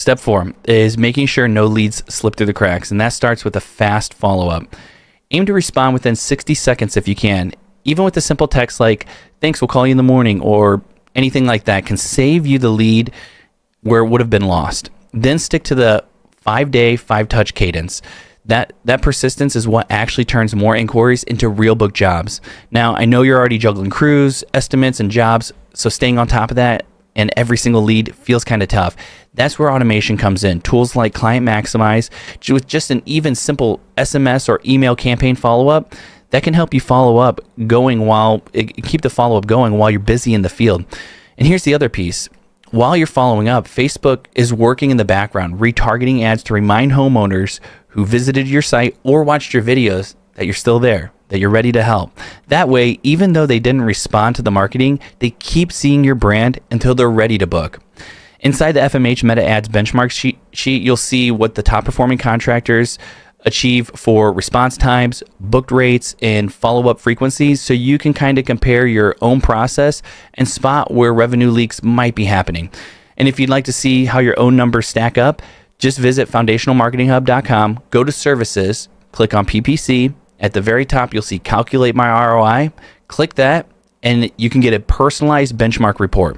Step 4 is making sure no leads slip through the cracks, and that starts with a fast follow-up. Aim to respond within 60 seconds if you can. Even with a simple text like, thanks, we'll call you in the morning, or anything like that can save you the lead where it would have been lost. Then stick to the 5-day, 5-touch cadence. That persistence is what actually turns more inquiries into real book jobs. Now, I know you're already juggling crews, estimates, and jobs, so staying on top of that and every single lead feels kind of tough. That's where automation comes in. Tools like Client Maximize, with just an even simple SMS or email campaign follow-up, that can help you follow up keep the follow-up going while you're busy in the field. And here's the other piece. While you're following up, Facebook is working in the background, retargeting ads to remind homeowners who visited your site or watched your videos that you're still there, that you're ready to help. That way, even though they didn't respond to the marketing, they keep seeing your brand until they're ready to book. Inside the FMH Meta Ads benchmark sheet, you'll see what the top performing contractors achieve for response times, booked rates, and follow-up frequencies, so you can kind of compare your own process and spot where revenue leaks might be happening. And if you'd like to see how your own numbers stack up, just visit foundationalmarketinghub.com, go to services, click on PPC. At the very top, you'll see calculate my ROI. Click that, and you can get a personalized benchmark report.